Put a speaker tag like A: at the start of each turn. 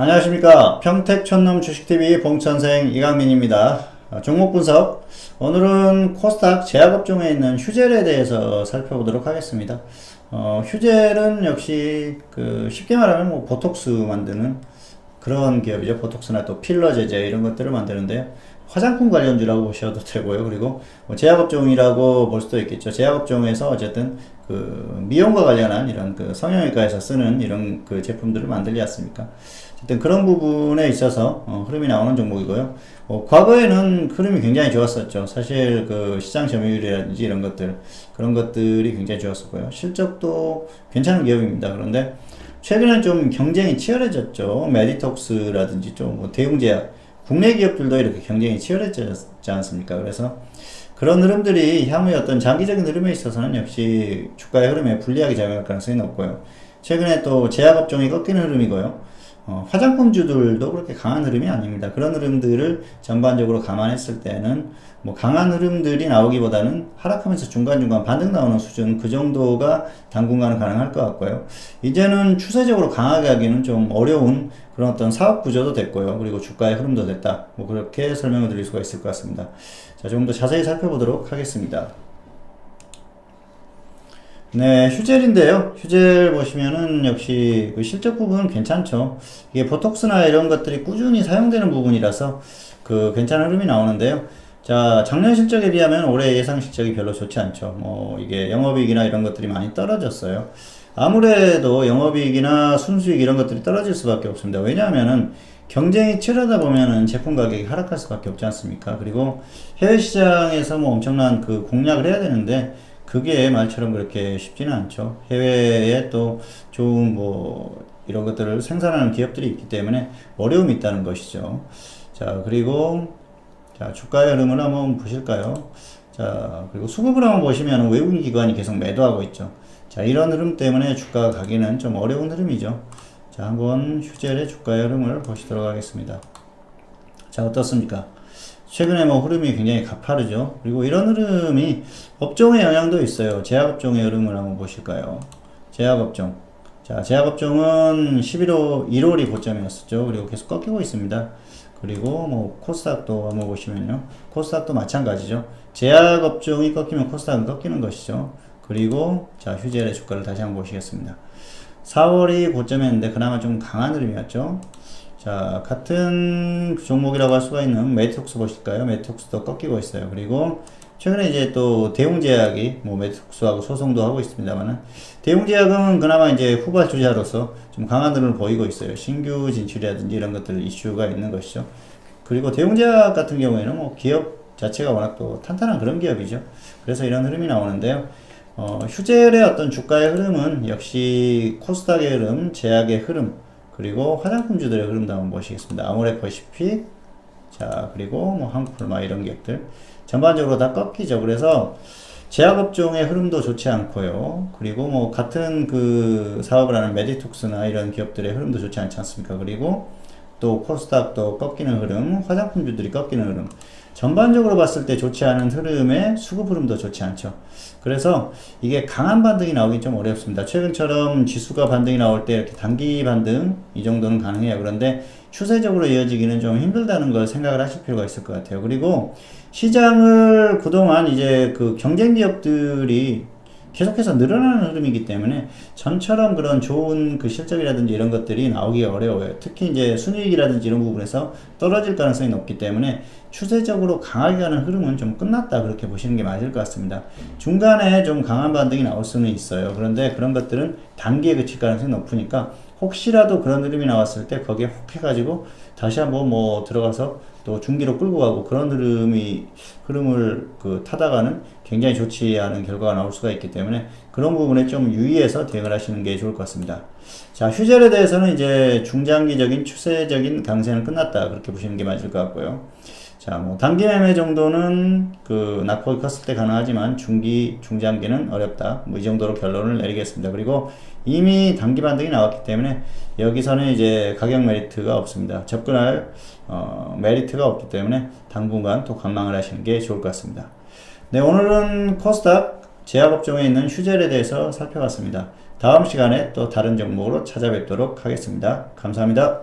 A: 안녕하십니까. 평택촌놈 주식TV 봉천생 이강민입니다. 종목 분석. 오늘은 코스닥 제약업종에 있는 휴젤에 대해서 살펴보도록 하겠습니다. 휴젤은 역시 쉽게 말하면 보톡스 만드는 그런 기업이죠. 보톡스나 또 필러 제제 이런 것들을 만드는데요. 화장품 관련주라고 보셔도 되고요. 그리고 제약업종이라고 볼 수도 있겠죠. 제약업종에서 어쨌든 미용과 관련한 이런 성형외과에서 쓰는 이런 제품들을 만들지 않습니까? 어쨌든 그런 부분에 있어서 흐름이 나오는 종목이고요. 과거에는 흐름이 굉장히 좋았었죠. 사실 시장 점유율이라든지 이런 것들, 그런 것들이 굉장히 좋았었고요. 실적도 괜찮은 기업입니다. 그런데 최근에 좀 경쟁이 치열해졌죠. 메디톡스라든지 좀 대웅제약, 국내 기업들도 이렇게 경쟁이 치열해졌지 않습니까? 그래서 그런 흐름들이 향후에 어떤 장기적인 흐름에 있어서는 역시 주가의 흐름에 불리하게 작용할 가능성이 높고요. 최근에 또 제약업종이 꺾이는 흐름이고요. 화장품주들도 그렇게 강한 흐름이 아닙니다. 그런 흐름들을 전반적으로 감안했을 때는 강한 흐름들이 나오기보다는 하락하면서 중간중간 반등 나오는 수준, 그 정도가 당분간은 가능할 것 같고요. 이제는 추세적으로 강하게 하기는 좀 어려운 그런 어떤 사업 구조도 됐고요. 그리고 주가의 흐름도 됐다. 그렇게 설명을 드릴 수가 있을 것 같습니다. 자, 조금 더 자세히 살펴보도록 하겠습니다. 네, 휴젤인데요. 휴젤 보시면은 역시 실적 부분은 괜찮죠. 이게 보톡스나 이런 것들이 꾸준히 사용되는 부분이라서 괜찮은 흐름이 나오는데요. 자, 작년 실적에 비하면 올해 예상 실적이 별로 좋지 않죠. 이게 영업이익이나 이런 것들이 많이 떨어졌어요. 아무래도 영업이익이나 순수익 이런 것들이 떨어질 수밖에 없습니다. 왜냐하면은 경쟁이 치열하다 보면은 제품 가격이 하락할 수밖에 없지 않습니까? 그리고 해외 시장에서 엄청난 공략을 해야 되는데 그게 말처럼 그렇게 쉽지는 않죠. 해외에 또 좋은 이런 것들을 생산하는 기업들이 있기 때문에 어려움이 있다는 것이죠. 자, 그리고 자, 주가의 흐름을 한번 보실까요? 자, 그리고 수급을 한번 보시면 외국인 기관이 계속 매도하고 있죠. 자, 이런 흐름 때문에 주가가 가기는 좀 어려운 흐름이죠. 자, 한번 휴젤의 주가의 흐름을 보시도록 하겠습니다. 자, 어떻습니까? 최근에 흐름이 굉장히 가파르죠. 그리고 이런 흐름이 업종의 영향도 있어요. 제약업종의 흐름을 한번 보실까요? 제약업종. 자, 제약업종은 1월이 고점이었었죠. 그리고 계속 꺾이고 있습니다. 그리고 코스닥도 한번 보시면요. 코스닥도 마찬가지죠. 제약업종이 꺾이면 코스닥은 꺾이는 것이죠. 그리고 자, 휴젤의 주가를 다시 한번 보시겠습니다. 4월이 고점이었는데 그나마 좀 강한 흐름이었죠. 자, 같은 종목이라고 할 수가 있는 메디톡스 보실까요? 메디톡스도 꺾이고 있어요. 그리고 최근에 이제 또 대웅제약이 메디톡스하고 소송도 하고 있습니다만은 대웅제약은 그나마 이제 후발주자로서 좀 강한 흐름을 보이고 있어요. 신규 진출이라든지 이런 것들 이슈가 있는 것이죠. 그리고 대웅제약 같은 경우에는 기업 자체가 워낙 또 탄탄한 그런 기업이죠. 그래서 이런 흐름이 나오는데요. 휴젤의 어떤 주가의 흐름은 역시 코스닥의 흐름, 제약의 흐름, 그리고 화장품주들의 흐름도 한번 보시겠습니다. 아모레퍼시픽, 자, 그리고 한국풀마 이런 기업들 전반적으로 다 꺾이죠. 그래서 제약업종의 흐름도 좋지 않고요. 그리고 같은 사업을 하는 메디톡스나 이런 기업들의 흐름도 좋지 않지 않습니까? 그리고 또 코스닥도 꺾이는 흐름, 화장품주들이 꺾이는 흐름. 전반적으로 봤을 때 좋지 않은 흐름에 수급 흐름도 좋지 않죠. 그래서 이게 강한 반등이 나오긴 좀 어렵습니다. 최근처럼 지수가 반등이 나올 때 이렇게 단기 반등 이 정도는 가능해요. 그런데 추세적으로 이어지기는 좀 힘들다는 걸 생각을 하실 필요가 있을 것 같아요. 그리고 시장을 그동안 이제 경쟁 기업들이 계속해서 늘어나는 흐름이기 때문에 전처럼 그런 좋은 실적이라든지 이런 것들이 나오기가 어려워요. 특히 이제 순이익이라든지 이런 부분에서 떨어질 가능성이 높기 때문에 추세적으로 강하게 가는 흐름은 좀 끝났다, 그렇게 보시는 게 맞을 것 같습니다. 중간에 좀 강한 반등이 나올 수는 있어요. 그런데 그런 것들은 단기에 그칠 가능성이 높으니까 혹시라도 그런 흐름이 나왔을 때 거기에 혹 해가지고 다시 한번 들어가서 또 중기로 끌고 가고 그런 흐름을 타다가는 굉장히 좋지 않은 결과가 나올 수가 있기 때문에 그런 부분에 좀 유의해서 대응을 하시는 게 좋을 것 같습니다. 자, 휴젤에 대해서는 이제 중장기적인 추세적인 강세는 끝났다, 그렇게 보시는 게 맞을 것 같고요. 자, 단기 매매 정도는 낙폭이 컸을 때 가능하지만 중기, 중장기는 어렵다. 이 정도로 결론을 내리겠습니다. 그리고 이미 단기 반등이 나왔기 때문에 여기서는 이제 가격 메리트가 없습니다. 접근할 메리트가 없기 때문에 당분간 또 관망을 하시는 게 좋을 것 같습니다. 네, 오늘은 코스닥 제약업종에 있는 휴젤에 대해서 살펴봤습니다. 다음 시간에 또 다른 종목으로 찾아뵙도록 하겠습니다. 감사합니다.